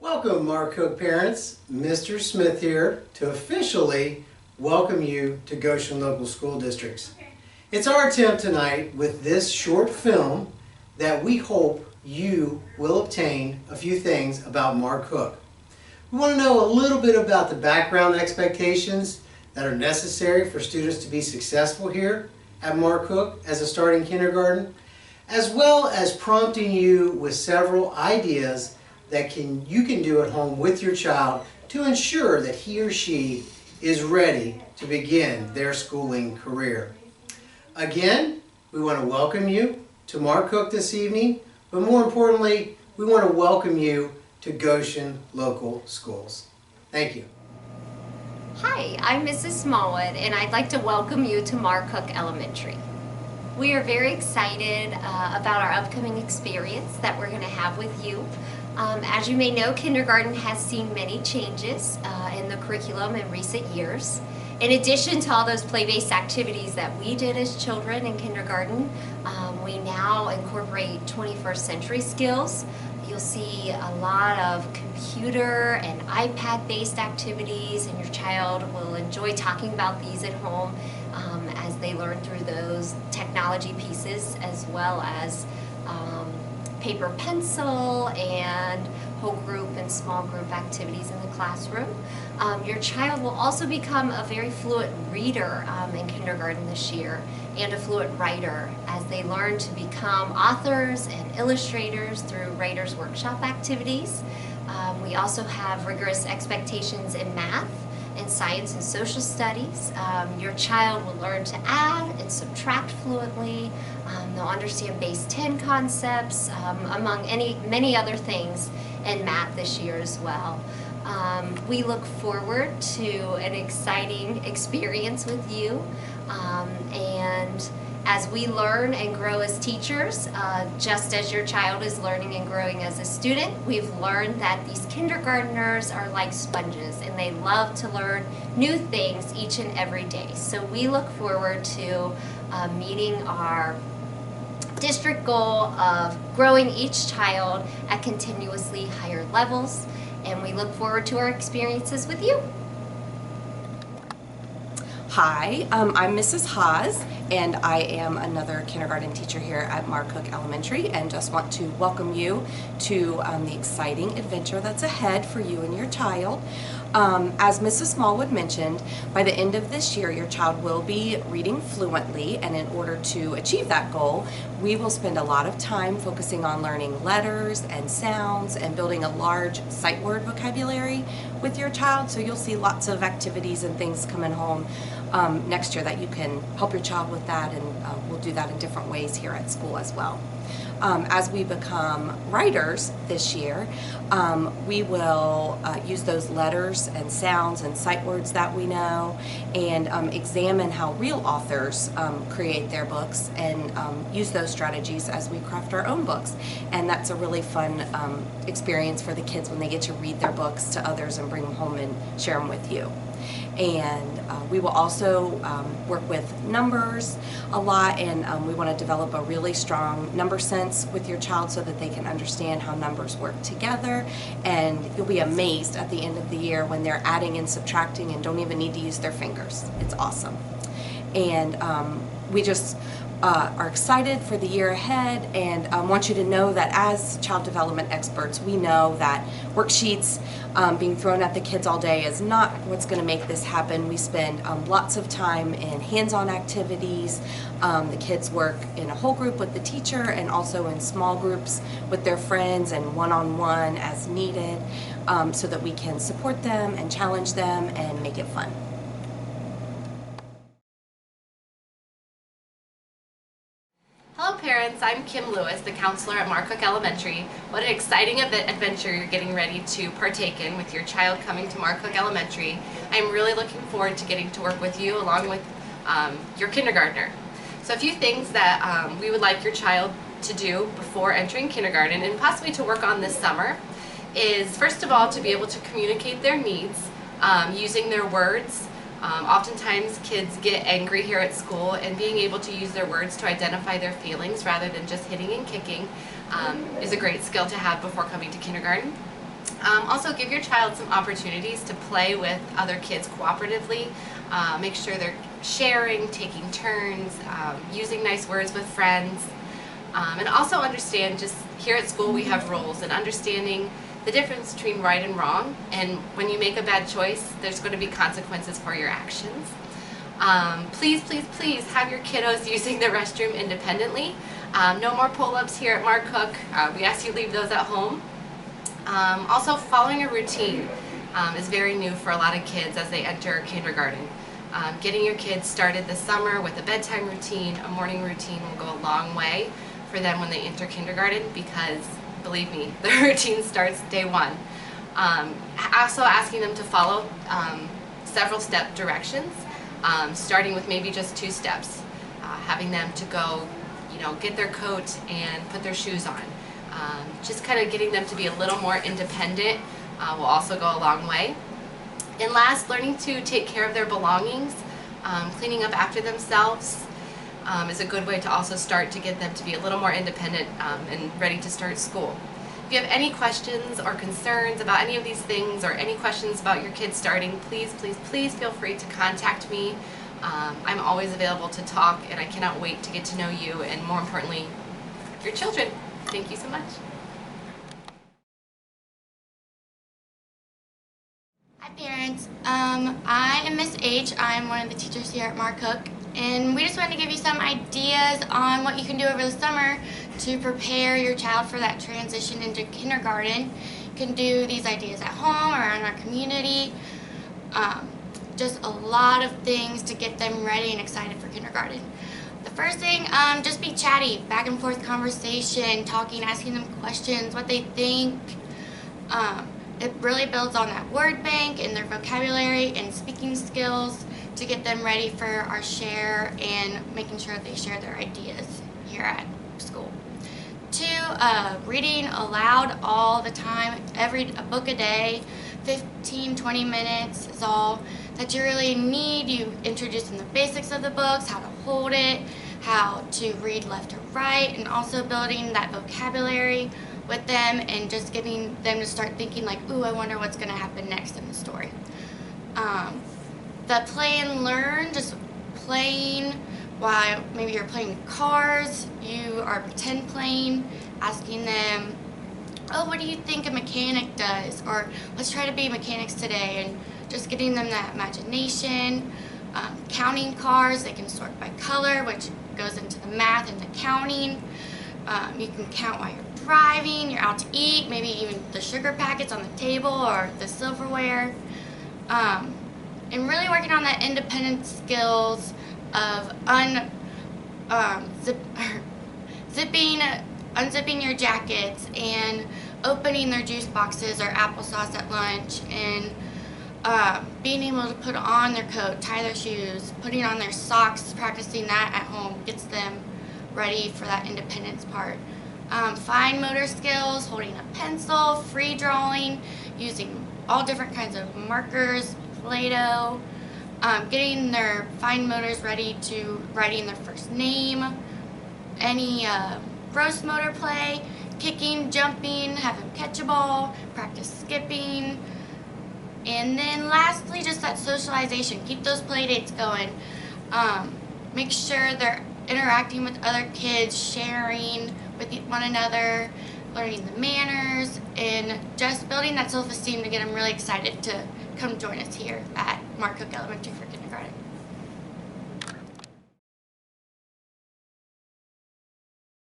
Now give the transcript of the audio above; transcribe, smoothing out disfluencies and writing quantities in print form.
Welcome, Marr Cook parents. Mr. Smith here to officially welcome you to Goshen Local School Districts. It's our attempt tonight with this short film that we hope you will obtain a few things about Marr Cook. We want to know a little bit about the background expectations that are necessary for students to be successful here at Marr Cook as a starting kindergarten, as well as prompting you with several ideas that you can do at home with your child to ensure that he or she is ready to begin their schooling career. Again, we want to welcome you to Marr Cook this evening, but more importantly, we want to welcome you to Goshen Local Schools. Thank you. Hi, I'm Mrs. Smallwood, and I'd like to welcome you to Marr Cook Elementary. We are very excited about our upcoming experience that we're going to have with you. As you may know, kindergarten has seen many changes in the curriculum in recent years. In addition to all those play-based activities that we did as children in kindergarten, we now incorporate 21st century skills. You'll see a lot of computer and iPad-based activities, and your child will enjoy talking about these at home as they learn through those technology pieces, as well as paper pencil and whole group and small group activities in the classroom. Your child will also become a very fluent reader in kindergarten this year, and a fluent writer as they learn to become authors and illustrators through writers' workshop activities. We also have rigorous expectations in math and science and social studies. Your child will learn to add and subtract fluently. They'll understand base 10 concepts, among many other things in math this year as well. We look forward to an exciting experience with you, and as we learn and grow as teachers, just as your child is learning and growing as a student, we've learned that these kindergartners are like sponges and they love to learn new things each and every day. So we look forward to meeting our district goal of growing each child at continuously higher levels, and we look forward to our experiences with you. Hi, I'm Mrs. Haas, and I am another kindergarten teacher here at Marr Cook Elementary, and just want to welcome you to the exciting adventure that's ahead for you and your child. As Mrs. Smallwood mentioned, by the end of this year, your child will be reading fluently, and in order to achieve that goal, we will spend a lot of time focusing on learning letters and sounds and building a large sight word vocabulary with your child. So you'll see lots of activities and things coming home next year that you can help your child with that, and we'll do that in different ways here at school as well. As we become writers this year, we will use those letters and sounds and sight words that we know, and examine how real authors create their books, and use those strategies as we craft our own books. And that's a really fun experience for the kids when they get to read their books to others and bring them home and share them with you. And we will also work with numbers a lot, and we want to develop a really strong number sense with your child so that they can understand how numbers work together. And you'll be amazed at the end of the year when they're adding and subtracting and don't even need to use their fingers. It's awesome. And we just are excited for the year ahead, and want you to know that as child development experts, we know that worksheets being thrown at the kids all day is not what's going to make this happen. We spend lots of time in hands-on activities. The kids work in a whole group with the teacher, and also in small groups with their friends, and one-on-one as needed, so that we can support them and challenge them and make it fun. Hello parents, I'm Kim Lewis, the counselor at Marr Cook Elementary. What an exciting adventure you're getting ready to partake in with your child coming to Marr Cook Elementary. I'm really looking forward to getting to work with you along with your kindergartner. So a few things that we would like your child to do before entering kindergarten, and possibly to work on this summer, is first of all to be able to communicate their needs using their words. Oftentimes kids get angry here at school, and being able to use their words to identify their feelings rather than just hitting and kicking is a great skill to have before coming to kindergarten. Also, give your child some opportunities to play with other kids cooperatively. Make sure they're sharing, taking turns, using nice words with friends. And also understand, just here at school we have rules, and understanding the difference between right and wrong, and when you make a bad choice there's going to be consequences for your actions. Please, please, please have your kiddos using the restroom independently. No more pull-ups here at Marr Cook. We ask you leave those at home. Also, following a routine is very new for a lot of kids as they enter kindergarten. Getting your kids started this summer with a bedtime routine, a morning routine will go a long way for them when they enter kindergarten, because believe me, the routine starts day one. Also asking them to follow several step directions, starting with maybe just 2 steps. Having them to go, get their coat and put their shoes on. Just kind of getting them to be a little more independent will also go a long way. And last, learning to take care of their belongings, cleaning up after themselves is a good way to also start to get them to be a little more independent and ready to start school. If you have any questions or concerns about any of these things, or any questions about your kids starting, please, please, please feel free to contact me. I'm always available to talk, and I cannot wait to get to know you and, more importantly, your children. Thank you so much. Hi parents, I am Miss H. I'm one of the teachers here at Marr Cook, and we just wanted to give you some ideas on what you can do over the summer to prepare your child for that transition into kindergarten. You can do these ideas at home or in our community. Just a lot of things to get them ready and excited for kindergarten. The first thing, just be chatty, back and forth conversation, talking, asking them questions, what they think. It really builds on that word bank and their vocabulary and speaking skills to get them ready for our share and making sure they share their ideas here at school. 2, reading aloud all the time, a book a day, 15-20 minutes is all that you really need. You introduce them the basics of the books, how to hold it, how to read left to right, and also building that vocabulary with them and just getting them to start thinking like, ooh, I wonder what's going to happen next in the story. The play and learn, just playing while maybe you're playing with cars, you are pretend playing, asking them, oh, what do you think a mechanic does? Or let's try to be mechanics today, and just getting them that imagination. Counting cars, they can sort by color, which goes into the math and the counting. You can count while you're driving, you're out to eat, maybe even the sugar packets on the table or the silverware. And really working on that independent skills of unzipping your jackets and opening their juice boxes or applesauce at lunch, and being able to put on their coat, tie their shoes, putting on their socks, practicing that at home gets them ready for that independence part. Fine motor skills, holding a pencil, free drawing, using all different kinds of markers, Play-Doh, getting their fine motors ready to writing their first name, any gross motor play, kicking, jumping, have them catch a ball, practice skipping. And then lastly, just that socialization. Keep those play dates going. Make sure they're interacting with other kids, sharing with one another, learning the manners, and just building that self-esteem to get them really excited to come join us here at Marr Cook Elementary for kindergarten.